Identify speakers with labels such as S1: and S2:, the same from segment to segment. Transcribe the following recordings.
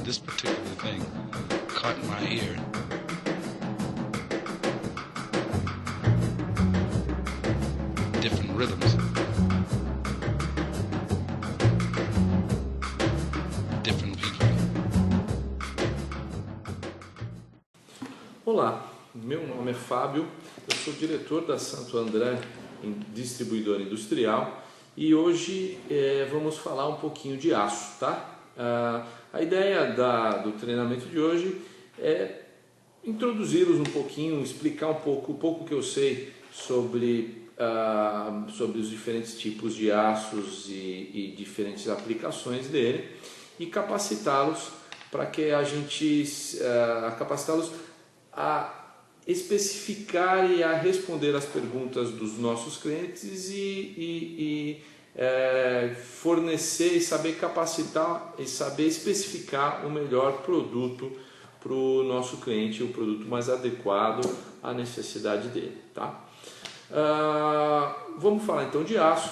S1: this particular thing caught my ear. Different rhythms. Different people.
S2: Olá, meu nome é Fábio, eu sou diretor da Santo André Distribuidora Industrial e hoje vamos falar um pouquinho de aço, tá? A ideia do treinamento de hoje é introduzi-los um pouquinho, explicar um pouco que eu sei sobre os diferentes tipos de aços e diferentes aplicações dele e capacitá-los para que a gente capacitá-los a especificar e a responder as perguntas dos nossos clientes e fornecer e saber capacitar e saber especificar o melhor produto para o nosso cliente, o produto mais adequado à necessidade dele, tá? Vamos falar então de aço.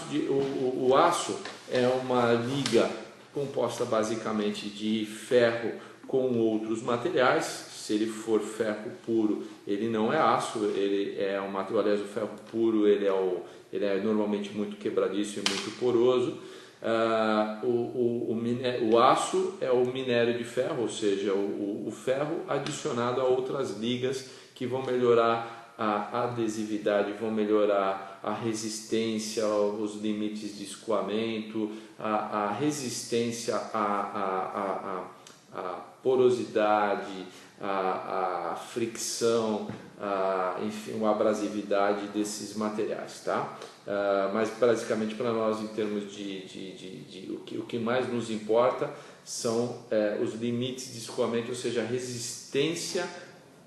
S2: O aço é uma liga composta basicamente de ferro com outros materiais. Se ele for ferro puro, ele não é aço, ele é um material, aliás, o ferro puro ele é normalmente muito quebradiço e muito poroso. O aço é o minério de ferro, ou seja, o ferro adicionado a outras ligas que vão melhorar a adesividade, vão melhorar a resistência, os limites de escoamento, a resistência à porosidade, a fricção, enfim, a abrasividade desses materiais, tá? Mas basicamente para nós, em termos o que mais nos importa são os limites de escoamento, ou seja, a resistência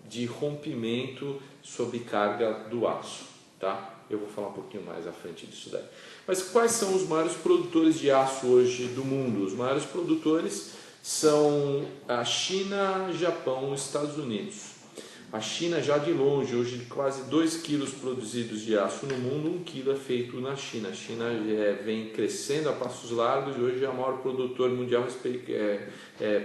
S2: de rompimento sob carga do aço, tá? Eu vou falar um pouquinho mais à frente disso daí. Mas quais são os maiores produtores de aço hoje do mundo? Os maiores produtores são a China, Japão e Estados Unidos. A China já de longe, hoje quase 2 quilos produzidos de aço no mundo, 1 quilo é feito na China. A China vem crescendo a passos largos e hoje é o maior produtor mundial,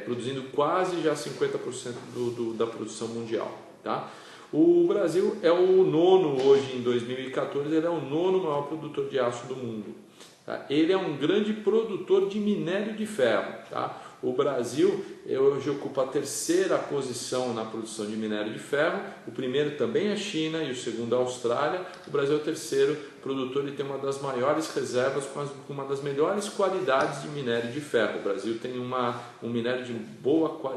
S2: produzindo quase já 50% da produção mundial, tá? O Brasil é o nono hoje em 2014, ele é o nono maior produtor de aço do mundo. Tá? Ele é um grande produtor de minério de ferro, tá? O Brasil hoje ocupa a 3ª posição na produção de minério de ferro. O primeiro também é a China e o segundo é a Austrália. O Brasil é o 3º produtor e tem uma das maiores reservas com uma das melhores qualidades de minério de ferro. O Brasil tem um minério de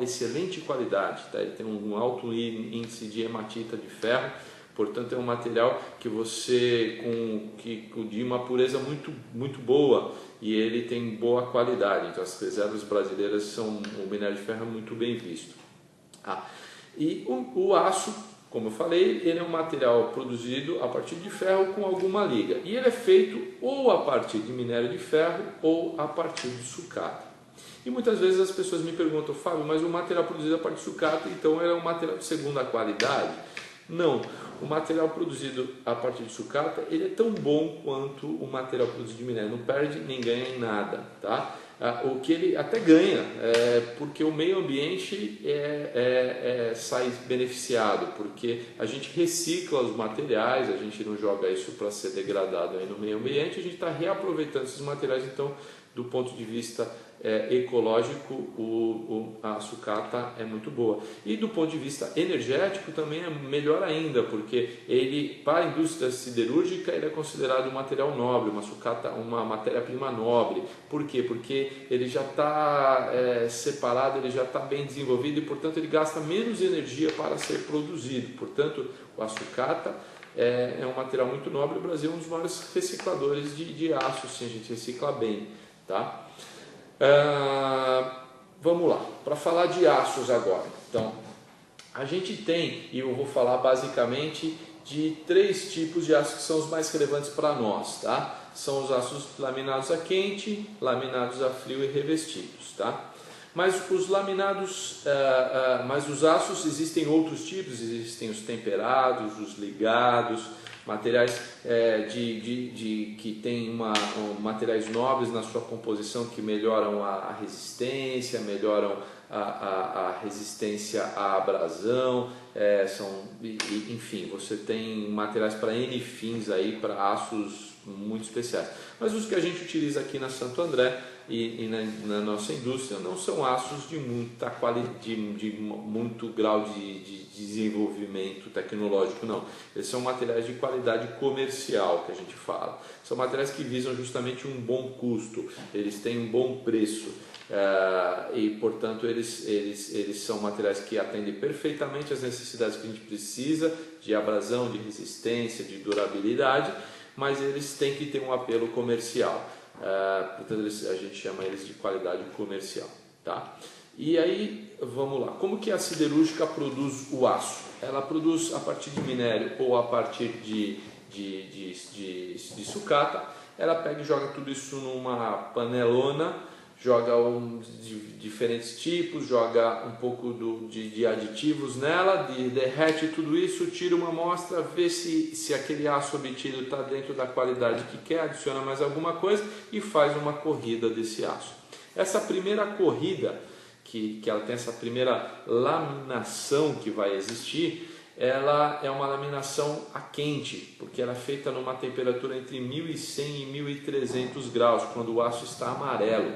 S2: excelente qualidade, tá? Ele tem um alto índice de hematita de ferro. Portanto, é um material que de uma pureza muito boa e ele tem boa qualidade. Então, as reservas brasileiras o minério de ferro é muito bem visto. E o aço, como eu falei, ele é um material produzido a partir de ferro com alguma liga. E ele é feito ou a partir de minério de ferro ou a partir de sucata. E muitas vezes as pessoas me perguntam, Fábio, mas o material produzido a partir de sucata, então ele é um material de segunda qualidade? Não, o material produzido a partir de sucata ele é tão bom quanto o material produzido de minério, não perde nem ganha em nada, tá? O que ele até ganha, porque o meio ambiente sai beneficiado, porque a gente recicla os materiais, a gente não joga isso para ser degradado aí no meio ambiente, a gente está reaproveitando esses materiais, então do ponto de vista ecológico, a sucata é muito boa. E do ponto de vista energético também é melhor ainda, porque ele, para a indústria siderúrgica, ele é considerado um material nobre, uma sucata, uma matéria-prima nobre. Por quê? Porque ele já está separado, ele já está bem desenvolvido e, portanto, ele gasta menos energia para ser produzido. Portanto, a sucata é um material muito nobre. O Brasil é um dos maiores recicladores de aço, sim, a gente recicla bem, tá? Vamos lá, para falar de aços agora. Então, a gente tem, e eu vou falar basicamente de 3 tipos de aços que são os mais relevantes para nós, tá? São os aços laminados a quente, laminados a frio e revestidos, tá? Mas os laminados, mas os aços existem outros tipos, existem os temperados, os ligados, materiais que têm materiais nobres na sua composição que melhoram a resistência, melhoram a resistência à abrasão, enfim, você tem materiais para N fins aí, para aços muito especiais. Mas os que a gente utiliza aqui na Santo André e na nossa indústria não são aços de muita qualidade, de muito grau de desenvolvimento tecnológico, não. Eles são materiais de qualidade comercial, que a gente fala. São materiais que visam justamente um bom custo, eles têm um bom preço. E portanto eles são materiais que atendem perfeitamente às necessidades que a gente precisa de abrasão, de resistência, de durabilidade, mas eles têm que ter um apelo comercial, portanto a gente chama eles de qualidade comercial, tá? E aí vamos lá, como que a siderúrgica produz o aço? Ela produz a partir de minério ou a partir de sucata. Ela pega e joga tudo isso numa panelona, joga diferentes tipos, joga um pouco de aditivos nela, derrete tudo isso, tira uma amostra, vê se aquele aço obtido está dentro da qualidade que quer, adiciona mais alguma coisa e faz uma corrida desse aço. Essa primeira corrida, que ela tem essa primeira laminação que vai existir, ela é uma laminação a quente, porque ela é feita numa temperatura entre 1100 e 1300 graus, quando o aço está amarelo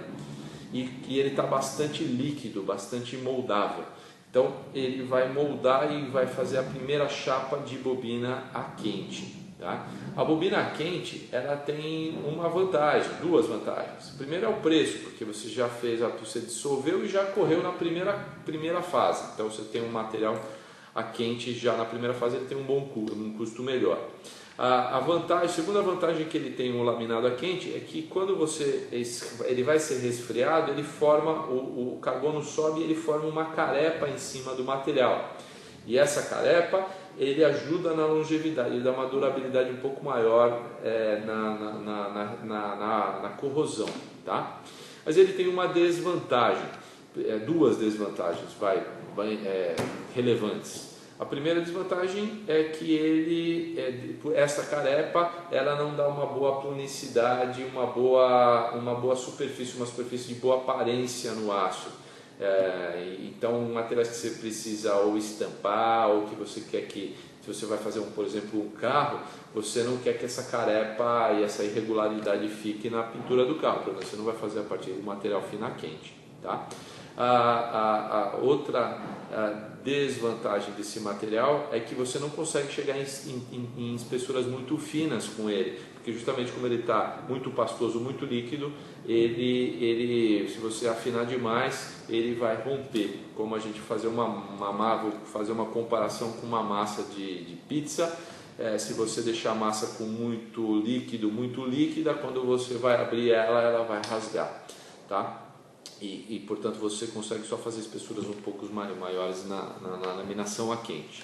S2: e ele está bastante líquido, bastante moldável. Então ele vai moldar e vai fazer a primeira chapa de bobina a quente, tá? A bobina a quente, ela tem uma vantagem, duas vantagens. Primeiro é o preço, porque você já fez, você dissolveu e já correu na primeira fase. Então você tem um material a quente já na primeira fase, ele tem um custo melhor. A segunda vantagem que ele tem um laminado a quente é que quando ele vai ser resfriado, ele forma, o carbono sobe e ele forma uma carepa em cima do material. E essa carepa, ele ajuda na longevidade, ele dá uma durabilidade um pouco maior na corrosão, tá? Mas ele tem uma desvantagem, duas desvantagens relevantes. A primeira desvantagem é que essa carepa, ela não dá uma boa planicidade, uma boa superfície, uma superfície de boa aparência no aço. Então, materiais que você precisa ou estampar, ou que você quer que, se você vai fazer por exemplo, um carro, você não quer que essa carepa e essa irregularidade fique na pintura do carro, porque você não vai fazer a partir do material fina quente, tá? A outra desvantagem desse material é que você não consegue chegar em espessuras muito finas com ele, porque justamente como ele está muito pastoso, muito líquido, se você afinar demais, ele vai romper. Como a gente vou fazer uma comparação com uma massa de pizza. Se você deixar a massa com muito líquida, quando você vai abrir ela vai rasgar, tá? E portanto você consegue só fazer espessuras um pouco maiores na laminação a quente.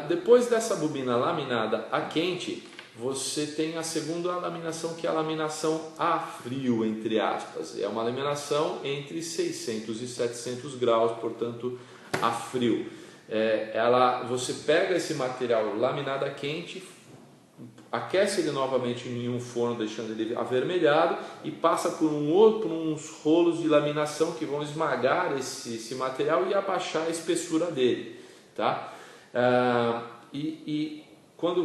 S2: Depois dessa bobina laminada a quente, você tem a segunda laminação, que é a laminação a frio, entre aspas. É uma laminação entre 600 e 700 graus, portanto a frio. Você pega esse material laminado a quente, aquece ele novamente em um forno, deixando ele avermelhado, e passa por uns rolos de laminação que vão esmagar esse material e abaixar a espessura dele, tá?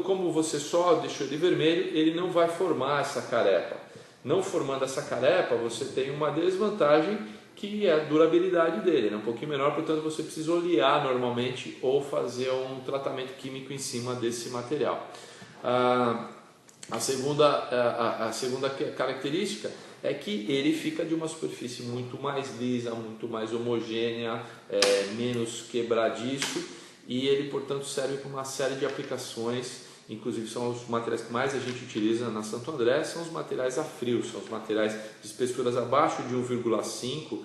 S2: Como você só deixou ele vermelho, ele não vai formar essa carepa. Não formando essa carepa, você tem uma desvantagem, que é a durabilidade dele, né? Um pouquinho menor, portanto você precisa olear normalmente ou fazer um tratamento químico em cima desse material. A segunda característica é que ele fica de uma superfície muito mais lisa, muito mais homogênea, menos quebradiço, e ele, portanto, serve para uma série de aplicações. Inclusive são os materiais que mais a gente utiliza na Santo André, são os materiais a frio, são os materiais de espessuras abaixo de 1,5.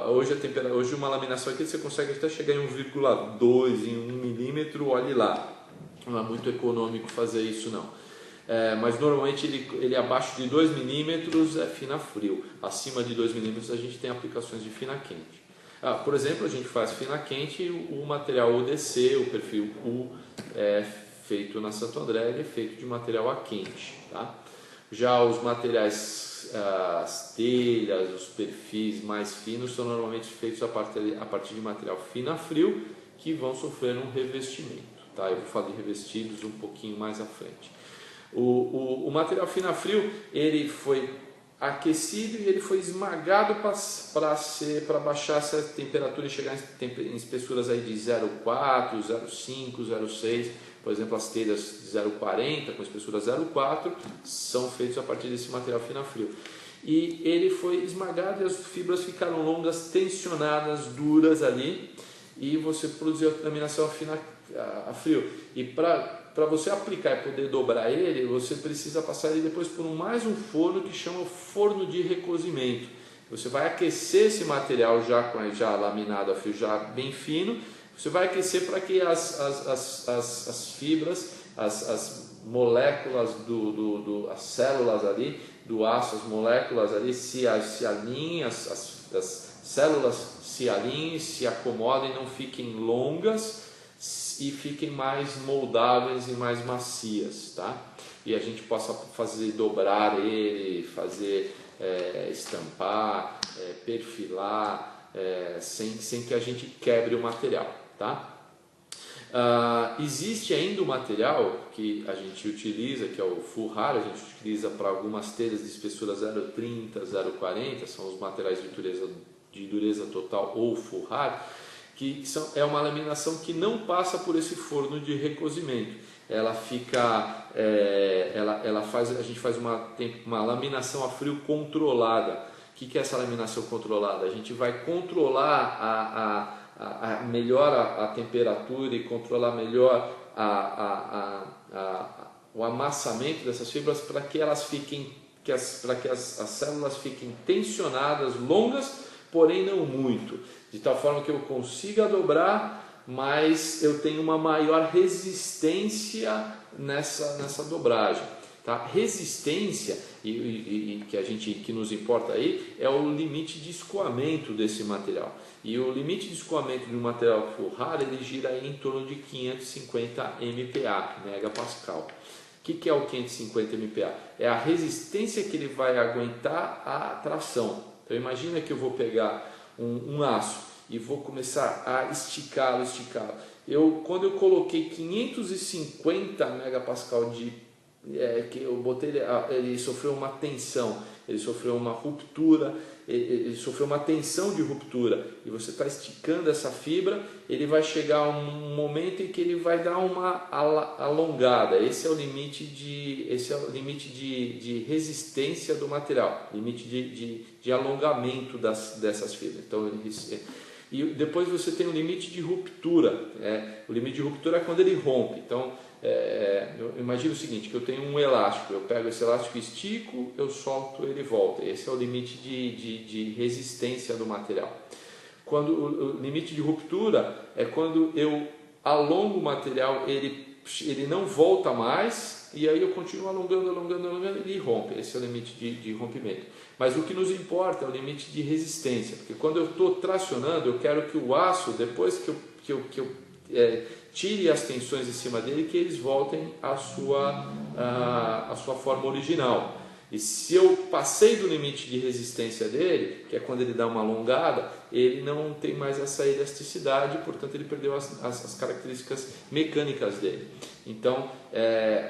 S2: Hoje uma laminação aqui você consegue até chegar em 1,2, em 1 milímetro, olhe lá. Não é muito econômico fazer isso não. Mas normalmente ele abaixo de 2 milímetros é fina frio. Acima de 2 milímetros a gente tem aplicações de fina quente. Por exemplo, a gente faz fina quente, o material UDC, o perfil U, feito na Santo André, ele é feito de material a quente, tá? Já os materiais, as telhas, os perfis mais finos são normalmente feitos a partir de material fino a frio, que vão sofrer um revestimento, tá? Eu vou falar de revestidos um pouquinho mais à frente. O material fino a frio, ele foi aquecido e ele foi esmagado para baixar essa temperatura e chegar em espessuras aí de 0,4, 0,5, 0,6. Por exemplo, as telhas de 0,40 com espessura 0,4 são feitas a partir desse material fino a frio. E ele foi esmagado e as fibras ficaram longas, tensionadas, duras ali, e você produziu a laminação fina a frio. E para você aplicar e poder dobrar ele, você precisa passar ele depois por mais um forno que chama forno de recozimento. Você vai aquecer esse material já laminado a frio, já bem fino. Você vai aquecer para que as fibras, as moléculas, as células ali do aço, as moléculas ali se alinhem, as células se alinhem, se acomodem, não fiquem longas e fiquem mais moldáveis e mais macias, tá? E a gente possa fazer dobrar ele, fazer estampar, perfilar, sem que a gente quebre o material, tá? Existe ainda um material que a gente utiliza, que é o full hard, a gente utiliza para algumas telhas de espessura 0,30, 0,40, são os materiais de dureza total ou full hard, que é uma laminação que não passa por esse forno de recozimento. Ela fica, a gente faz uma laminação a frio controlada. O que é essa laminação controlada? A gente vai controlar melhor a temperatura e controlar melhor o amassamento dessas fibras para que elas fiquem, para que as células fiquem tensionadas, longas, porém não muito, de tal forma que eu consiga dobrar, mas eu tenho uma maior resistência nessa dobragem. Tá? Resistência, e que nos importa aí, é o limite de escoamento desse material. E o limite de escoamento de um material full hard, ele gira aí em torno de 550 MPa, megapascal. O que é o 550 MPa? É a resistência que ele vai aguentar a tração. Então imagina que eu vou pegar um aço e vou começar a esticá-lo. Quando eu coloquei 550 megapascal que eu botei, ele sofreu uma tensão, ele sofreu uma ruptura, ele sofreu uma tensão de ruptura, e você está esticando essa fibra, ele vai chegar a um momento em que ele vai dar uma alongada. Esse é o limite de resistência do material, limite de alongamento dessas fibras. Então, e depois você tem o limite de ruptura. O limite de ruptura é quando ele rompe. Então, eu imagino o seguinte, que eu tenho um elástico, eu pego esse elástico, estico, eu solto, ele volta. Esse é o limite de resistência do material. Quando o limite de ruptura é quando eu alongo o material, ele não volta mais, e aí eu continuo alongando, ele rompe. Esse é o limite de rompimento. Mas o que nos importa é o limite de resistência, porque quando eu estou tracionando, eu quero que o aço, depois que eu tire as tensões em cima dele, que eles voltem à sua forma original. E se eu passei do limite de resistência dele, que é quando ele dá uma alongada, ele não tem mais essa elasticidade, portanto ele perdeu as características mecânicas dele. Então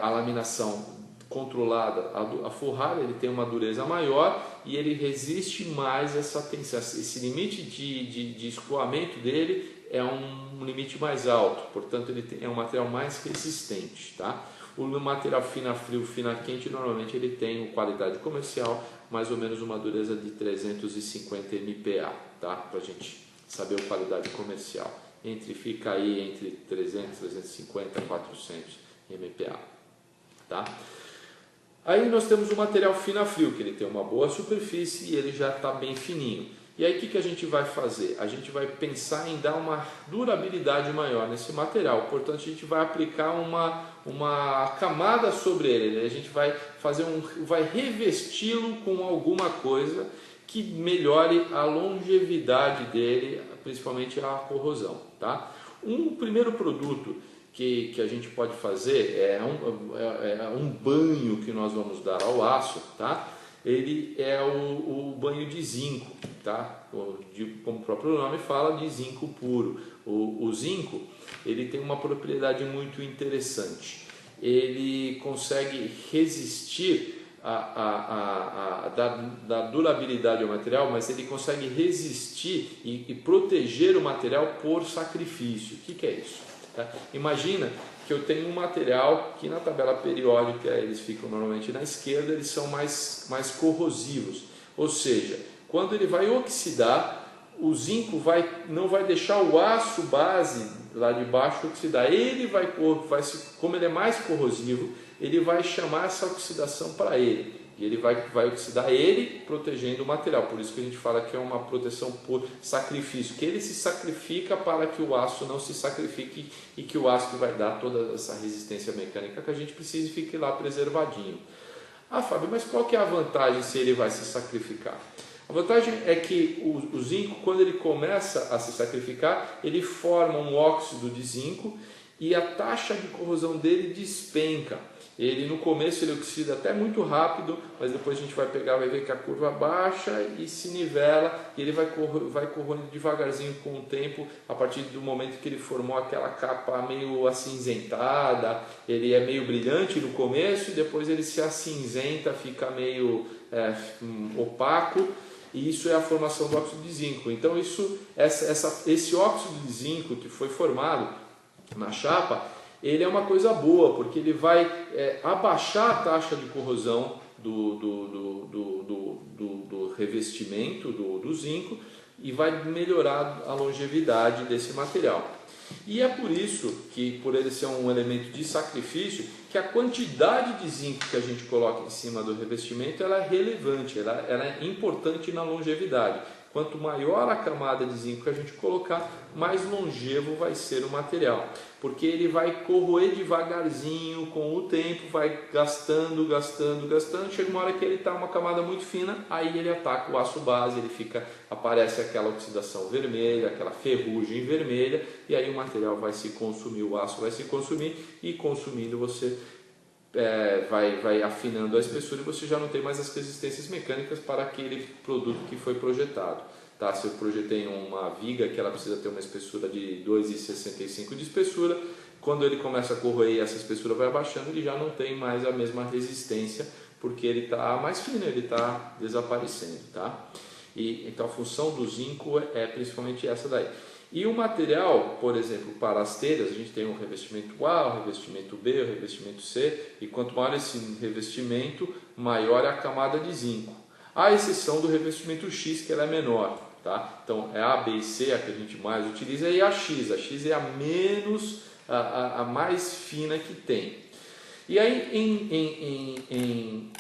S2: a laminação controlada, a full hard, ele tem uma dureza maior e ele resiste mais essa tensão. Esse limite de escoamento dele é um limite mais alto, portanto ele é um material mais resistente, tá? O material fino a frio, fino a quente, normalmente ele tem qualidade comercial, mais ou menos uma dureza de 350 MPa, tá? Para a gente saber a qualidade comercial. Fica aí entre 300, 350, 400 MPa, tá? Aí nós temos o material fino a frio, que ele tem uma boa superfície e ele já está bem fininho. E aí o que a gente vai fazer? A gente vai pensar em dar uma durabilidade maior nesse material, portanto a gente vai aplicar uma camada sobre ele, a gente vai revesti-lo com alguma coisa que melhore a longevidade dele, principalmente a corrosão, tá? Um primeiro produto que a gente pode fazer é um banho que nós vamos dar ao aço, tá? Ele é o banho de zinco, tá? Como o próprio nome fala, de zinco puro. O zinco, ele tem uma propriedade muito interessante. Ele consegue resistir da durabilidade ao material, mas ele consegue resistir e proteger o material por sacrifício. O que é isso? Tá? Imagina que eu tenho um material que na tabela periódica eles ficam normalmente na esquerda, eles são mais corrosivos, ou seja, quando ele vai oxidar, o zinco não vai deixar o aço base lá de baixo oxidar, ele como ele é mais corrosivo, ele vai chamar essa oxidação para ele, e ele vai oxidar ele, protegendo o material. Por isso que a gente fala que é uma proteção por sacrifício, que ele se sacrifica para que o aço não se sacrifique e que o aço que vai dar toda essa resistência mecânica que a gente precisa e fique lá preservadinho. Ah, Fábio, mas qual que é a vantagem se ele vai se sacrificar? A vantagem é que o zinco, quando ele começa a se sacrificar, ele forma um óxido de zinco e a taxa de corrosão dele despenca. Ele no começo ele oxida até muito rápido, mas depois a gente vai ver que a curva baixa e se nivela, e ele vai corroendo devagarzinho com o tempo, a partir do momento que ele formou aquela capa meio acinzentada. Ele é meio brilhante no começo e depois ele se acinzenta, fica meio opaco, e isso é a formação do óxido de zinco. Então esse óxido de zinco que foi formado na chapa, ele é uma coisa boa, porque ele vai abaixar a taxa de corrosão do revestimento do zinco e vai melhorar a longevidade desse material. E é por isso que, por ele ser um elemento de sacrifício, que a quantidade de zinco que a gente coloca em cima do revestimento ela é relevante, ela é importante na longevidade. Quanto maior a camada de zinco que a gente colocar, mais longevo vai ser o material, porque ele vai corroer devagarzinho com o tempo, vai gastando, chega uma hora que ele está uma camada muito fina, aí ele ataca o aço base, aparece aquela oxidação vermelha, aquela ferrugem vermelha, e aí o material vai se consumir, o aço vai se consumir, e consumindo você vai afinando a espessura e você já não tem mais as resistências mecânicas para aquele produto que foi projetado. Tá? Se eu projetei uma viga que ela precisa ter uma espessura de 2,65 de espessura, quando ele começa a corroer e essa espessura vai abaixando, ele já não tem mais a mesma resistência, porque ele está mais fino, ele está desaparecendo. Tá? Então a função do zinco é principalmente essa daí. E o material, por exemplo, para as telhas, a gente tem o revestimento A, o revestimento B, o revestimento C, e quanto maior esse revestimento, maior é a camada de zinco. À exceção do revestimento X, que ela é menor. Tá? Então, é A, B e C a que a gente mais utiliza, e a X. A X é a mais fina que tem. E aí,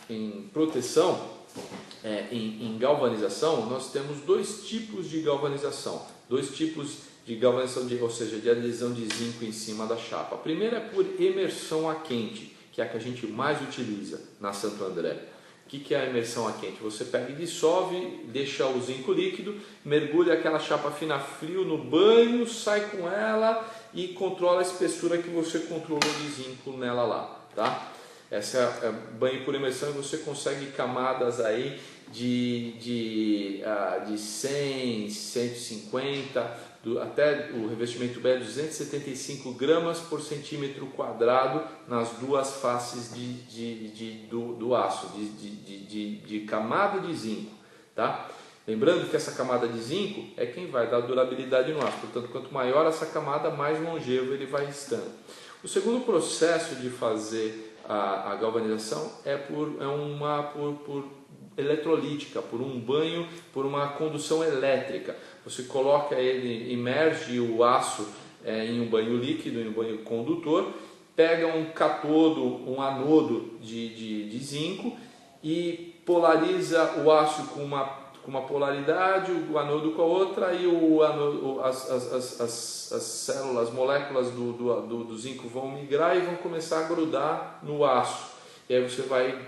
S2: em proteção, em galvanização, nós temos dois tipos de galvanização. Dois tipos de galvanização, ou seja, de adesão de zinco em cima da chapa. A primeira é por imersão a quente, que é a que a gente mais utiliza na Santo André. O que é a imersão a quente? Você pega e dissolve, deixa o zinco líquido, mergulha aquela chapa fina a frio no banho, sai com ela e controla a espessura que você controlou de zinco nela lá. Tá? Essa é banho por imersão, e você consegue camadas aí de 100, 150, até o revestimento B é 275 gramas por centímetro quadrado nas duas faces do aço, de camada de zinco. Tá? Lembrando que essa camada de zinco é quem vai dar durabilidade no aço, portanto, quanto maior essa camada, mais longevo ele vai estando. O segundo processo de fazer a galvanização é por eletrolítica, por um banho, por uma condução elétrica. Você coloca ele, imerge o aço em um banho líquido, em um banho condutor, pega um cátodo, um anodo de zinco e polariza o aço com uma polaridade, o anodo com a outra, e as células, as moléculas do zinco vão migrar e vão começar a grudar no aço. E aí você vai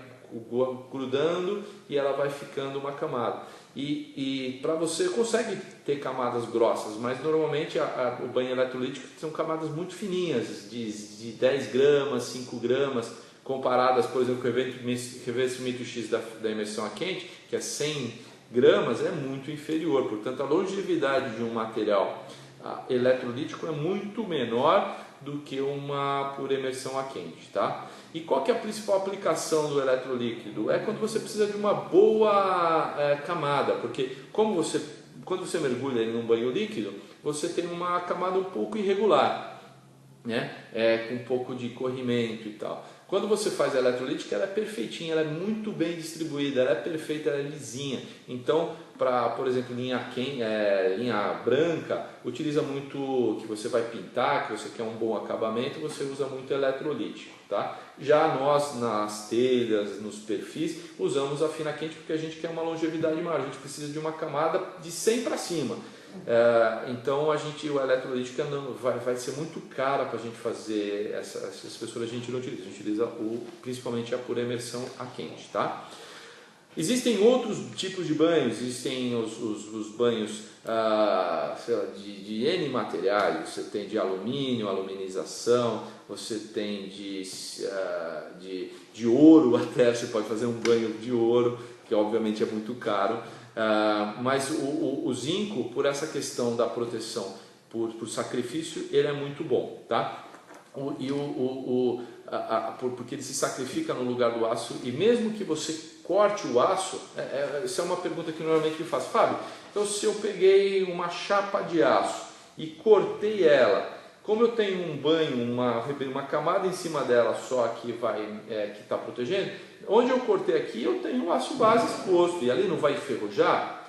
S2: grudando e ela vai ficando uma camada. E para você consegue ter camadas grossas, mas normalmente o banho eletrolítico são camadas muito fininhas, de 10 gramas, 5 gramas, comparadas, por exemplo, com o revestimento X da imersão a quente, que é 100 gramas, é muito inferior. Portanto, a longevidade de um material eletrolítico é muito menor do que uma por imersão a quente, tá? E qual que é a principal aplicação do eletrolíquido? É quando você precisa de uma boa camada, porque quando você mergulha em um banho líquido, você tem uma camada um pouco irregular, né? Com um pouco de corrimento e tal. Quando você faz a eletrolítica, ela é perfeitinha, ela é muito bem distribuída, ela é perfeita, ela é lisinha. Então, para, por exemplo, linha branca, utiliza muito, que você vai pintar, que você quer um bom acabamento, você usa muito eletrolítico, tá? Já nós, nas telhas, nos perfis, usamos a fina quente porque a gente quer uma longevidade maior, a gente precisa de uma camada de 100 para cima. Então o eletrolítica vai ser muito cara para a gente fazer essa espessura, a gente não utiliza, a gente utiliza principalmente a por imersão a quente, tá? Existem outros tipos de banhos, existem os banhos sei lá, de N materiais, você tem de alumínio, aluminização, você tem de ouro até, você pode fazer um banho de ouro, que obviamente é muito caro. Mas o zinco, por essa questão da proteção por sacrifício, ele é muito bom, tá? Porque ele se sacrifica no lugar do aço, e mesmo que você corte o aço, essa é uma pergunta que normalmente me faz, Fábio, então se eu peguei uma chapa de aço e cortei ela, como eu tenho um banho, uma camada em cima dela só que está protegendo, onde eu cortei aqui eu tenho o aço base exposto, e ali não vai enferrujar?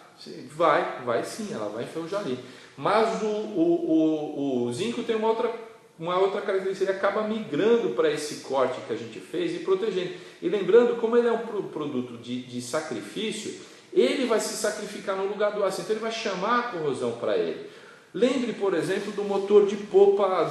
S2: Vai sim, ela vai enferrujar ali. Mas o zinco tem uma outra característica, ele acaba migrando para esse corte que a gente fez e protegendo. E lembrando, como ele é um produto de sacrifício, ele vai se sacrificar no lugar do aço, então ele vai chamar a corrosão para ele. Lembre, por exemplo, do motor de popa,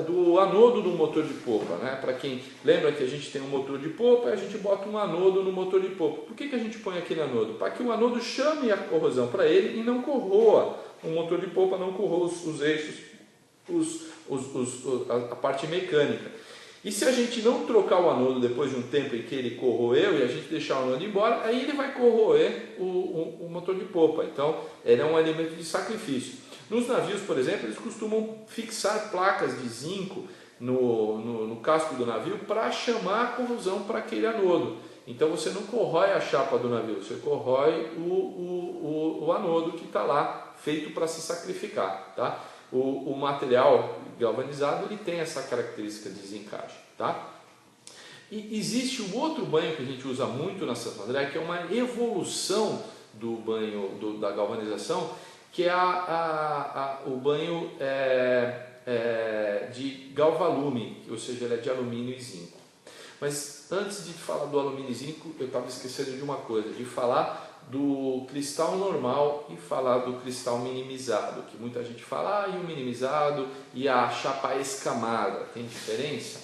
S2: do anodo do motor de popa, né? Para quem lembra que a gente tem um motor de popa, a gente bota um anodo no motor de popa. Por que a gente põe aquele anodo? Para que o anodo chame a corrosão para ele e não corroa o motor de popa, não corroa os eixos, a parte mecânica. E se a gente não trocar o anodo depois de um tempo em que ele corroeu e a gente deixar o anodo embora, aí ele vai corroer o motor de popa. Então, ele é um elemento de sacrifício. Nos navios, por exemplo, eles costumam fixar placas de zinco no casco do navio para chamar a corrosão para aquele anodo. Então você não corrói a chapa do navio, você corrói o anodo que está lá, feito para se sacrificar, tá? O material galvanizado ele tem essa característica de desencaixe, tá? E existe um outro banho que a gente usa muito na Santo André, que é uma evolução do banho da galvanização, que é o banho de galvalume, ou seja, ele é de alumínio e zinco. Mas antes de falar do alumínio e zinco, eu estava esquecendo de uma coisa, de falar do cristal normal e falar do cristal minimizado, que muita gente fala, e o minimizado e a chapa escamada, tem diferença?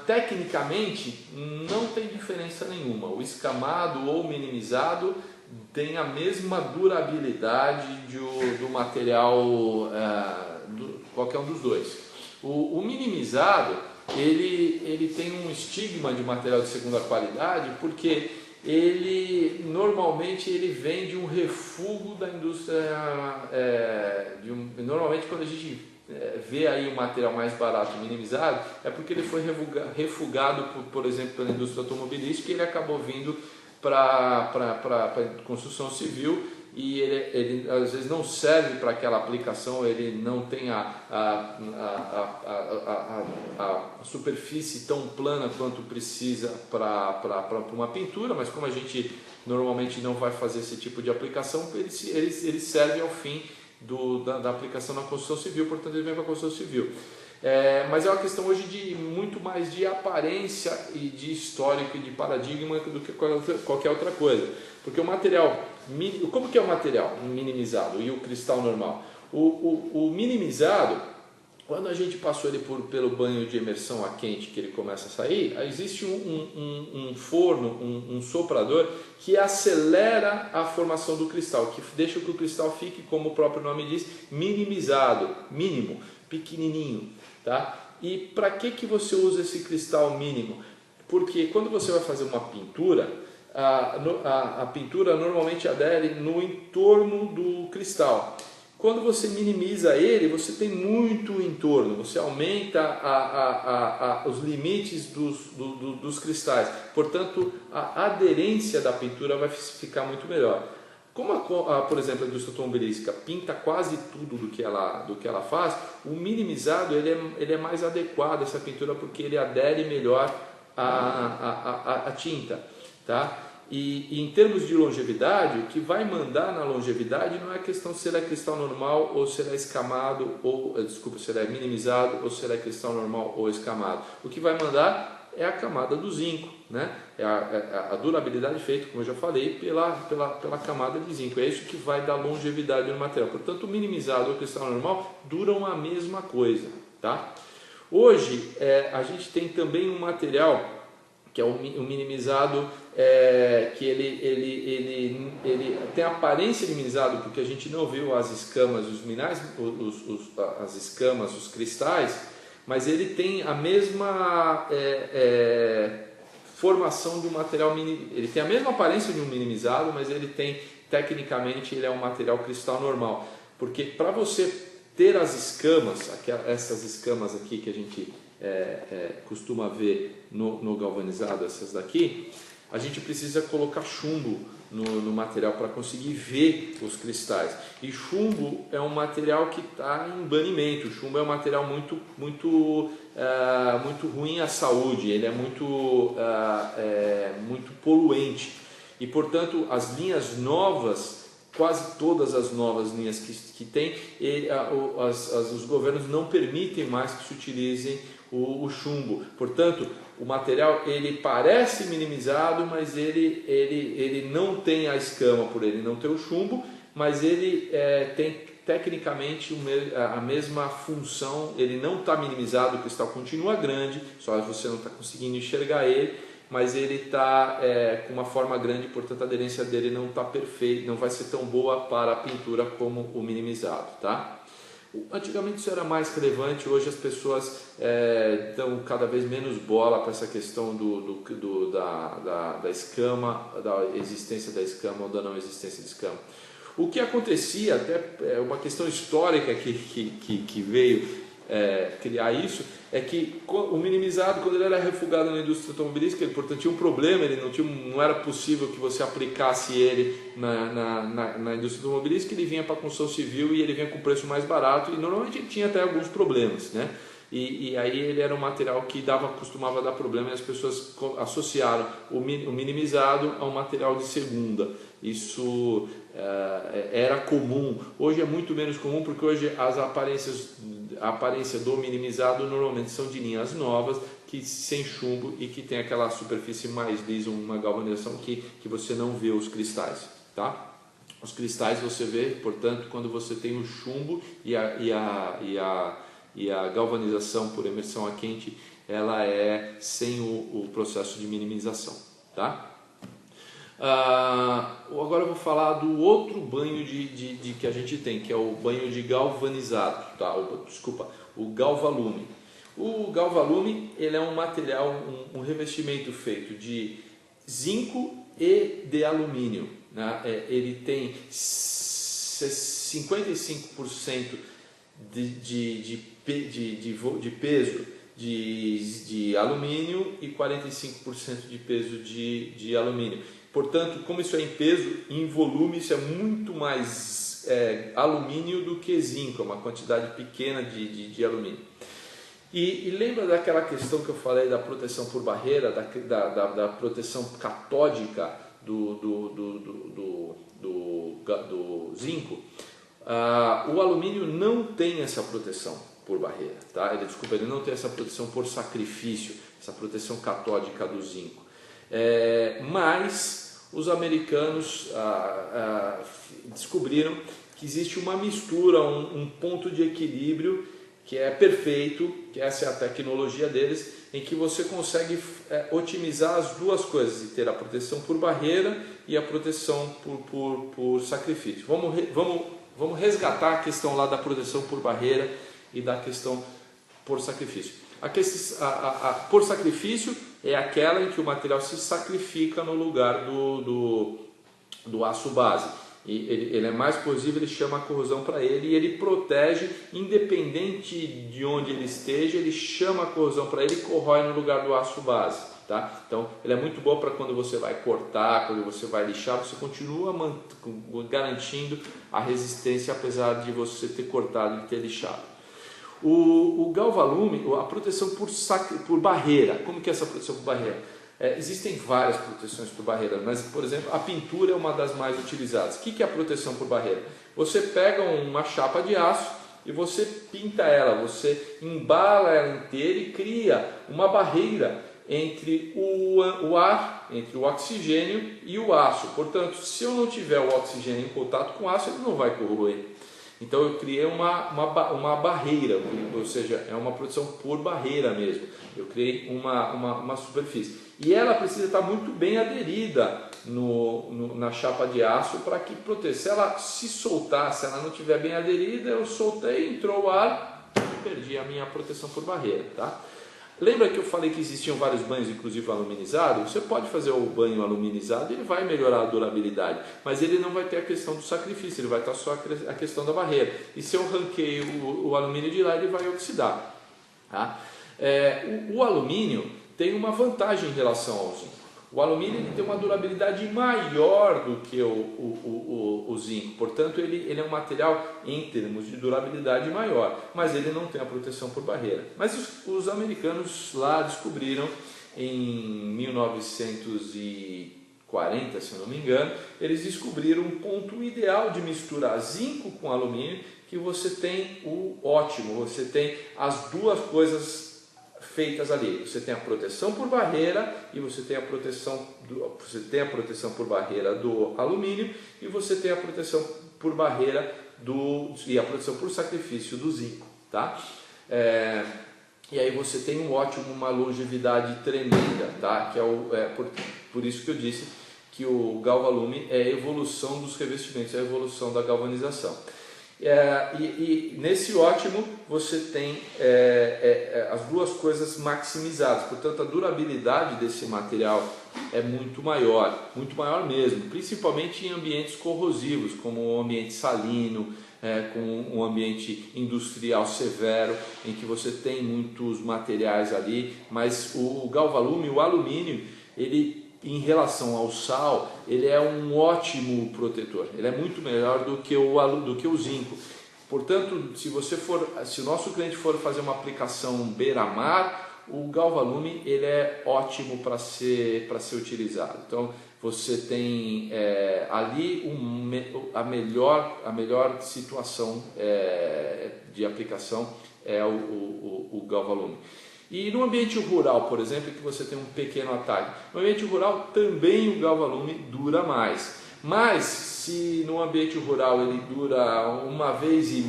S2: Tecnicamente, não tem diferença nenhuma. O escamado ou minimizado tem a mesma durabilidade do material, qualquer um dos dois. O minimizado, ele tem um estigma de material de segunda qualidade, porque normalmente ele vem de um refúgio da indústria, normalmente quando a gente vê aí um material mais barato minimizado, é porque ele foi refugado, por exemplo, pela indústria automobilística, e ele acabou vindo para construção civil, e ele às vezes não serve para aquela aplicação, ele não tem a superfície tão plana quanto precisa para uma pintura, mas como a gente normalmente não vai fazer esse tipo de aplicação, ele serve ao fim da aplicação na construção civil, portanto ele vem para a construção civil. Mas é uma questão hoje muito mais de aparência e de histórico e de paradigma do que qualquer outra coisa, porque o material, como que é o material minimizado e o cristal normal? O minimizado, quando a gente passou ele pelo banho de imersão a quente, que ele começa a sair, existe um forno, um soprador que acelera a formação do cristal, que deixa que o cristal fique, como o próprio nome diz, minimizado, mínimo, pequenininho, tá? E para que você usa esse cristal mínimo? Porque quando você vai fazer uma pintura, a pintura normalmente adere no entorno do cristal. Quando você minimiza ele, você tem muito entorno, você aumenta os limites dos cristais. Portanto, a aderência da pintura vai ficar muito melhor. Como, por exemplo, a indústria automobilística pinta quase tudo do que ela faz, o minimizado ele é mais adequado a essa pintura porque ele adere melhor à tinta, tá? E em termos de longevidade, o que vai mandar na longevidade não é a questão se ele é cristal normal ou se ele é escamado, se ele é minimizado ou se ele é cristal normal ou escamado. O que vai mandar é a camada do zinco, né? É a durabilidade feita, como eu já falei, pela camada de zinco. É isso que vai dar longevidade no material. Portanto, o minimizado ou o cristal normal duram a mesma coisa, tá? Hoje, a gente tem também um material que é o minimizado, que ele tem aparência de minimizado porque a gente não viu as escamas, os minerais, as escamas, os cristais, mas ele tem a mesma formação de um material, ele tem a mesma aparência de um minimizado, mas ele tem, tecnicamente, ele é um material cristal normal, porque para você ter as escamas, essas escamas aqui que a gente costuma ver no galvanizado, essas daqui, a gente precisa colocar chumbo no material para conseguir ver os cristais. E chumbo é um material que está em banimento. O chumbo é um material muito ruim à saúde, ele é muito poluente. E, portanto, as linhas novas, quase todas as novas linhas que tem, os governos não permitem mais que se utilizem o chumbo. Portanto, o material ele parece minimizado, mas ele não tem a escama por ele não ter o chumbo, mas ele tem tecnicamente a mesma função. Ele não está minimizado, o cristal continua grande, só você não está conseguindo enxergar ele, mas ele está com uma forma grande, portanto a aderência dele não está perfeita, não vai ser tão boa para a pintura como o minimizado, tá? Antigamente isso era mais relevante, hoje as pessoas dão cada vez menos bola para essa questão da escama, da existência da escama ou da não existência de escama. O que acontecia, até é uma questão histórica que veio criar isso, é que o minimizado, quando ele era refugado na indústria automobilística, ele, portanto, tinha um problema, não era possível que você aplicasse ele na indústria automobilística, ele vinha para a construção civil e ele vinha com preço mais barato, e normalmente ele tinha até alguns problemas, né? E aí ele era um material que costumava dar problema, e as pessoas associaram o minimizado a um material de segunda. Isso era comum. Hoje é muito menos comum, porque hoje a aparência do minimizado normalmente são de linhas novas, sem chumbo e que tem aquela superfície mais lisa, uma galvanização que você não vê os cristais, tá? Os cristais você vê, portanto, quando você tem o chumbo e a galvanização por imersão a quente, ela é sem o processo de minimização, tá? Agora eu vou falar do outro banho que a gente tem, que é o banho de galvanizado, tá? O galvalume. O galvalume ele é um material, um revestimento feito de zinco e de alumínio, né? Ele tem 55% de peso de alumínio e 45% de peso de alumínio. Portanto, como isso é em peso, em volume, isso é muito mais alumínio do que zinco, é uma quantidade pequena de alumínio. E lembra daquela questão que eu falei da proteção por barreira, da proteção catódica do zinco? O alumínio não tem essa proteção por barreira, tá? Ele não tem essa proteção por sacrifício, essa proteção catódica do zinco. Mas os americanos descobriram que existe uma mistura, um ponto de equilíbrio que é perfeito, que essa é a tecnologia deles, em que você consegue otimizar as duas coisas, e ter a proteção por barreira e a proteção por sacrifício. Vamos resgatar a questão lá da proteção por barreira e da questão por sacrifício. Por sacrifício é aquela em que o material se sacrifica no lugar do aço base. E ele é mais corrosivo, ele chama a corrosão para ele e ele protege, independente de onde ele esteja, ele chama a corrosão para ele e corrói no lugar do aço base. Tá? Então ele é muito bom para quando você vai cortar, quando você vai lixar, você continua garantindo a resistência apesar de você ter cortado e ter lixado. O Galvalume, a proteção por barreira, como que é essa proteção por barreira? Existem várias proteções por barreira, mas, por exemplo, a pintura é uma das mais utilizadas. O que é a proteção por barreira? Você pega uma chapa de aço e você pinta ela, você embala ela inteira e cria uma barreira entre o ar, entre o oxigênio e o aço. Portanto, se eu não tiver o oxigênio em contato com o aço, ele não vai corroer. Então eu criei uma barreira, ou seja, é uma proteção por barreira mesmo. Eu criei uma superfície. E ela precisa estar muito bem aderida na chapa de aço para que proteja. Se ela se soltar, se ela não estiver bem aderida, eu soltei, entrou o ar e perdi a minha proteção por barreira. Tá? Lembra que eu falei que existiam vários banhos, inclusive aluminizado? Você pode fazer o banho aluminizado e ele vai melhorar a durabilidade, mas ele não vai ter a questão do sacrifício, ele vai estar só a questão da barreira. E se eu ranquei o alumínio de lá, ele vai oxidar. Tá? O alumínio tem uma vantagem em relação ao zinco. O alumínio ele tem uma durabilidade maior do que o zinco, portanto ele é um material em termos de durabilidade maior, mas ele não tem a proteção por barreira. Mas os americanos lá descobriram em 1940, se eu não me engano, eles descobriram um ponto ideal de misturar zinco com alumínio, que você tem o ótimo, você tem as duas coisas feitas ali. Você tem a proteção por barreira e você tem a proteção por barreira do alumínio e você tem a proteção por barreira e a proteção por sacrifício do zinco, tá? E aí você tem uma longevidade tremenda, tá? Que por isso que eu disse que o Galvalume é a evolução dos revestimentos, é a evolução da galvanização. E nesse ótimo você tem as duas coisas maximizadas, portanto a durabilidade desse material é muito maior mesmo, principalmente em ambientes corrosivos, como o ambiente salino, com um ambiente industrial severo, em que você tem muitos materiais ali, mas o Galvalume, o alumínio, ele em relação ao sal, ele é um ótimo protetor, ele é muito melhor do que o zinco. Portanto, se o nosso cliente for fazer uma aplicação beira-mar, o Galvalume ele é ótimo para ser utilizado. Então, você tem ali a melhor situação de aplicação é o Galvalume. E no ambiente rural, por exemplo, que você tem um pequeno atalho, no ambiente rural também o Galvalume dura mais. Mas se no ambiente rural ele dura 1,5 vezes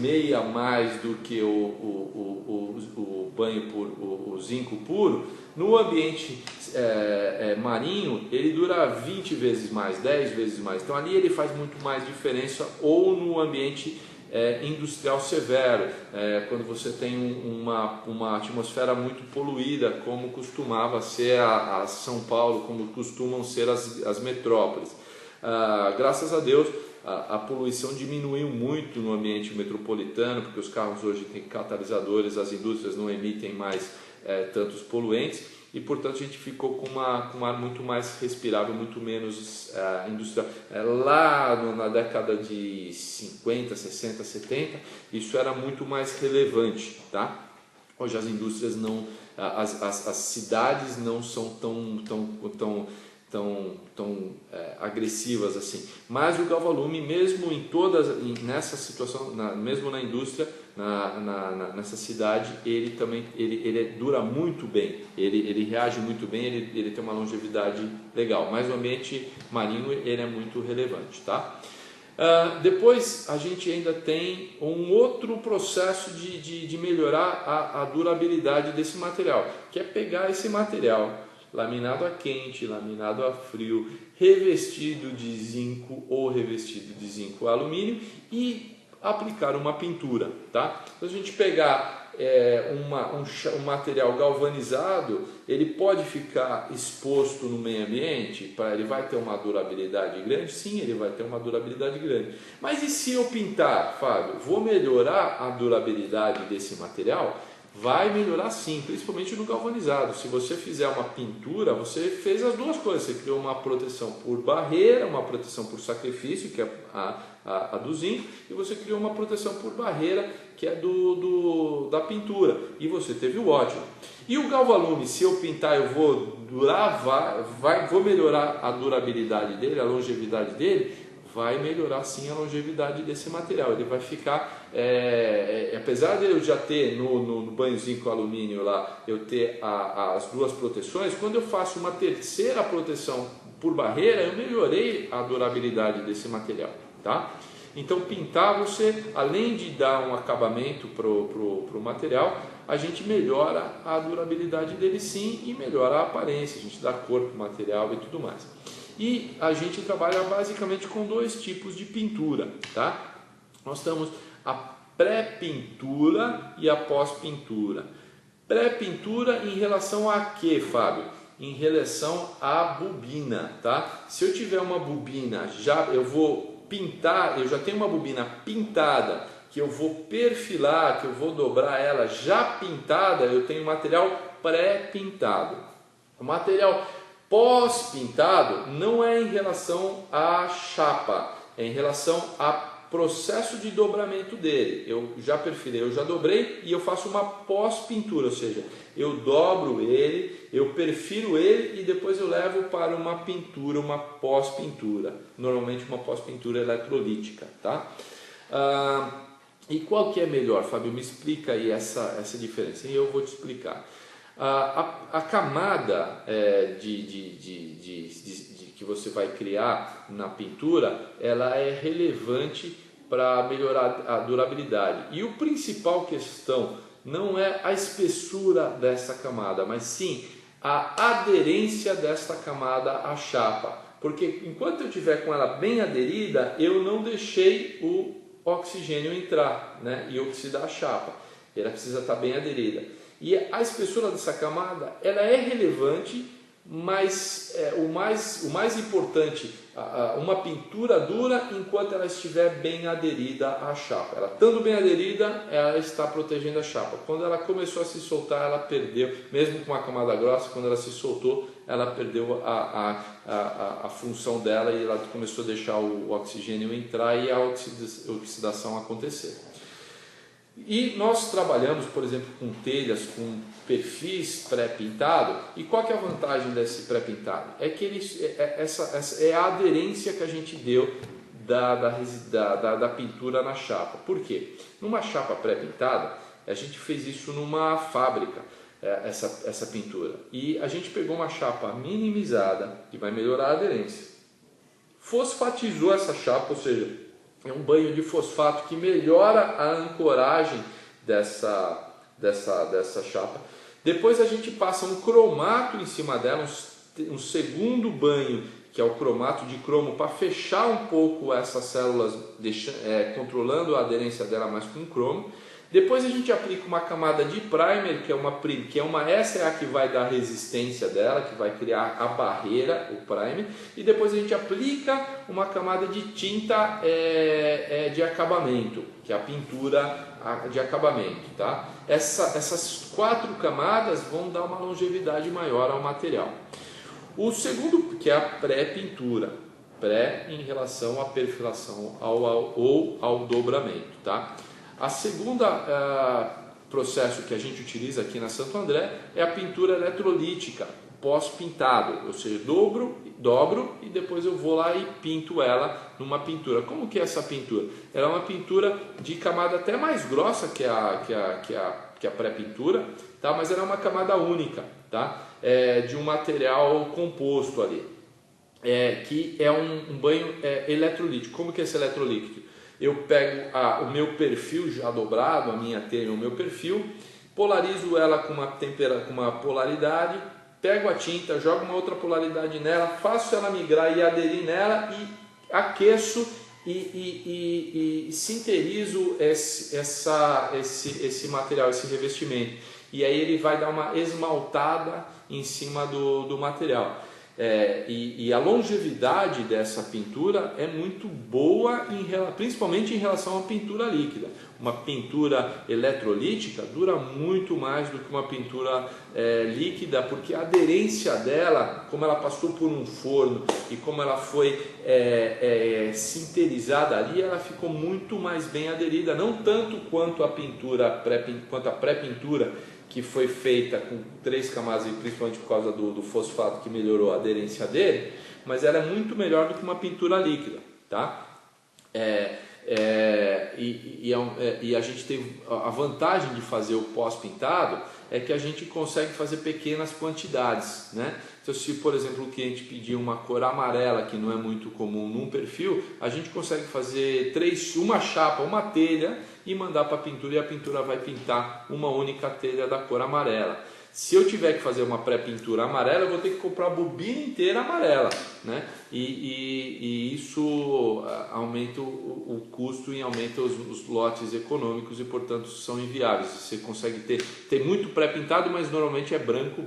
S2: mais do que o banho o zinco puro, no ambiente marinho ele dura 20 vezes mais, 10 vezes mais. Então ali ele faz muito mais diferença, ou no ambiente industrial severo, quando você tem uma atmosfera muito poluída, como costumava ser a São Paulo, como costumam ser as metrópoles. Graças a Deus a poluição diminuiu muito no ambiente metropolitano, porque os carros hoje têm catalisadores, as indústrias não emitem mais tantos poluentes, e portanto a gente ficou com um ar muito mais respirável, muito menos industrial. Lá na década de 50, 60, 70, isso era muito mais relevante, tá? Hoje as indústrias não, as cidades não são tão agressivas assim, mas o Galvalume, mesmo nessa situação, mesmo na indústria, nessa cidade, ele também dura muito bem, ele reage muito bem, ele tem uma longevidade legal, mas o ambiente marinho ele é muito relevante, tá? Depois a gente ainda tem um outro processo de melhorar a durabilidade desse material, que é pegar esse material laminado a quente, laminado a frio, revestido de zinco ou revestido de zinco alumínio e aplicar uma pintura, tá? Então, a gente pegar um material galvanizado, ele pode ficar exposto no meio ambiente, ele vai ter uma durabilidade grande? Sim, ele vai ter uma durabilidade grande. Mas e se eu pintar, Fábio? Vou melhorar a durabilidade desse material? Vai melhorar sim, principalmente no galvanizado. Se você fizer uma pintura, você fez as duas coisas. Você criou uma proteção por barreira, uma proteção por sacrifício, que é a do zinco, e você criou uma proteção por barreira, que é da pintura. E você teve o ótimo. E o galvalume, se eu pintar, eu vou durar, vou melhorar a durabilidade dele, a longevidade dele. Vai melhorar sim a longevidade desse material. Ele vai ficar, apesar de eu já ter no banhozinho com alumínio lá, eu ter as duas proteções, quando eu faço uma terceira proteção por barreira, eu melhorei a durabilidade desse material, tá? Então pintar, você, além de dar um acabamento pro material, a gente melhora a durabilidade dele sim e melhora a aparência, a gente dá cor pro material e tudo mais. E a gente trabalha basicamente com dois tipos de pintura, tá? Nós temos a pré-pintura e a pós-pintura. Pré-pintura em relação a quê, Fábio? Em relação à bobina, tá? Se eu tiver uma bobina, eu vou pintar, eu já tenho uma bobina pintada, que eu vou perfilar, que eu vou dobrar ela já pintada, eu tenho material pré-pintado. O material pós-pintado não é em relação à chapa, é em relação ao processo de dobramento dele. Eu já perfilei, eu já dobrei e eu faço uma pós-pintura, ou seja, eu dobro ele, eu perfilo ele e depois eu levo para uma pintura, uma pós-pintura, normalmente uma pós-pintura eletrolítica, tá? E qual que é melhor, Fábio? Me explica aí essa diferença e eu vou te explicar. A camada que você vai criar na pintura, ela é relevante para melhorar a durabilidade. E o principal questão não é a espessura dessa camada, mas sim a aderência desta camada à chapa. Porque enquanto eu tiver com ela bem aderida, eu não deixei o oxigênio entrar, né, e oxidar a chapa. Ela precisa estar bem aderida. E a espessura dessa camada, ela é relevante, mas o mais importante, uma pintura dura enquanto ela estiver bem aderida à chapa. Ela estando bem aderida, ela está protegendo a chapa. Quando ela começou a se soltar, ela perdeu, mesmo com uma camada grossa, quando ela se soltou, ela perdeu a função dela e ela começou a deixar o oxigênio entrar e a oxidação acontecer. E nós trabalhamos, por exemplo, com telhas, com perfis pré-pintado. E qual que é a vantagem desse pré-pintado? É que essa é a aderência que a gente deu da pintura na chapa. Por quê? Numa chapa pré-pintada, a gente fez isso numa fábrica, essa pintura. E a gente pegou uma chapa minimizada, que vai melhorar a aderência. Fosfatizou essa chapa, ou seja, é um banho de fosfato que melhora a ancoragem dessa chapa. Depois a gente passa um cromato em cima dela, um segundo banho, que é o cromato de cromo, para fechar um pouco essas células, controlando a aderência dela mais com cromo. Depois a gente aplica uma camada de primer, essa é a que vai dar resistência dela, que vai criar a barreira, o primer. E depois a gente aplica uma camada de tinta de acabamento, que é a pintura de acabamento, tá? Essas 4 camadas vão dar uma longevidade maior ao material. O segundo, que é a pré-pintura, em relação à perfilação ou ao dobramento, tá? A segunda processo que a gente utiliza aqui na Santo André é a pintura eletrolítica, pós-pintado, ou seja, dobro e depois eu vou lá e pinto ela numa pintura. Como que é essa pintura? Ela é uma pintura de camada até mais grossa que a pré-pintura, tá? Mas ela é uma camada única, tá? De um material composto ali. que é um banho eletrolítico. Como que é esse eletrolítico? Eu pego o meu perfil já dobrado, a minha telha, o meu perfil, polarizo ela com uma polaridade, pego a tinta, jogo uma outra polaridade nela, faço ela migrar e aderir nela e aqueço e sinterizo esse material, esse revestimento. E aí ele vai dar uma esmaltada em cima do material. E a longevidade dessa pintura é muito boa, principalmente em relação à pintura líquida. Uma pintura eletrolítica dura muito mais do que uma pintura líquida, porque a aderência dela, como ela passou por um forno e como ela foi sinterizada ali, ela ficou muito mais bem aderida, não tanto quanto a pré-pintura, que foi feita com 3 camadas, e principalmente por causa do fosfato que melhorou a aderência dele, mas ela é muito melhor do que uma pintura líquida, tá? E a gente tem a vantagem de fazer o pós-pintado é que a gente consegue fazer pequenas quantidades, né? Então, se por exemplo o cliente pedir uma cor amarela, que não é muito comum num perfil, a gente consegue fazer uma chapa, uma telha e mandar para a pintura, e a pintura vai pintar uma única telha da cor amarela. Se eu tiver que fazer uma pré-pintura amarela, eu vou ter que comprar a bobina inteira amarela, né? E isso aumenta o custo e aumenta os lotes econômicos e, portanto, são inviáveis. Você consegue ter muito pré-pintado, mas normalmente é branco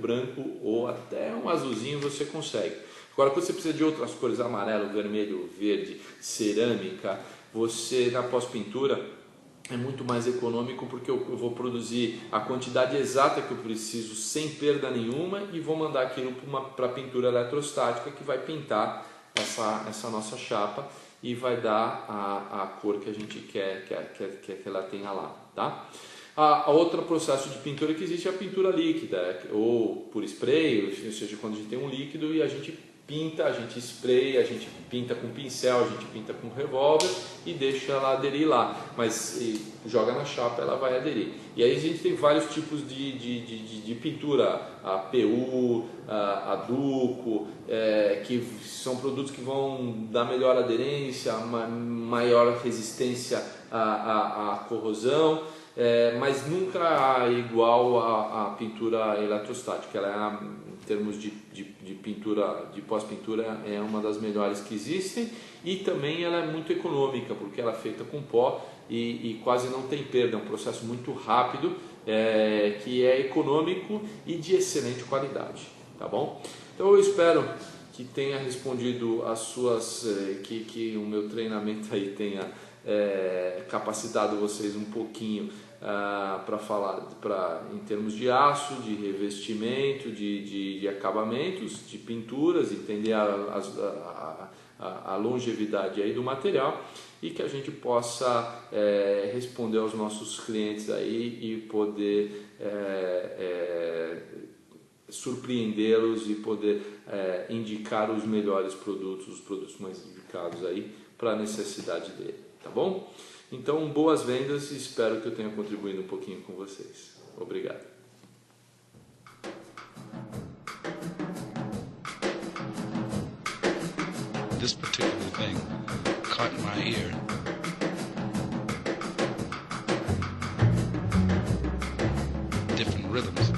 S2: ou até um azulzinho você consegue. Agora, quando você precisa de outras cores, amarelo, vermelho, verde, cerâmica, você na pós-pintura é muito mais econômico, porque eu vou produzir a quantidade exata que eu preciso sem perda nenhuma e vou mandar aquilo para a pintura eletrostática, que vai pintar essa nossa chapa e vai dar a cor que a gente quer que ela tenha lá, tá? A outro processo de pintura que existe é a pintura líquida, ou por spray, ou seja, quando a gente tem um líquido e a gente pinta, a gente spray, a gente pinta com pincel, a gente pinta com revólver e deixa ela aderir lá, mas joga na chapa, ela vai aderir. E aí a gente tem vários tipos de pintura, a PU, a Duco, que são produtos que vão dar melhor aderência, maior resistência à corrosão, mas nunca igual à pintura eletrostática. Ela em termos de pintura, de pós-pintura, é uma das melhores que existem, e também ela é muito econômica, porque ela é feita com pó e quase não tem perda. É um processo muito rápido, que é econômico e de excelente qualidade, tá bom? Então eu espero que tenha respondido as suas, que o meu treinamento aí tenha capacitado vocês um pouquinho para falar em termos de aço, de revestimento, de acabamentos, de pinturas, entender a longevidade aí do material, e que a gente possa responder aos nossos clientes aí e poder surpreendê-los e poder indicar os melhores produtos, os produtos mais indicados aí para a necessidade dele, tá bom? Então, boas vendas, e espero que eu tenha contribuído um pouquinho com vocês. Obrigado.
S1: This particular thing caught my ear. Different rhythms.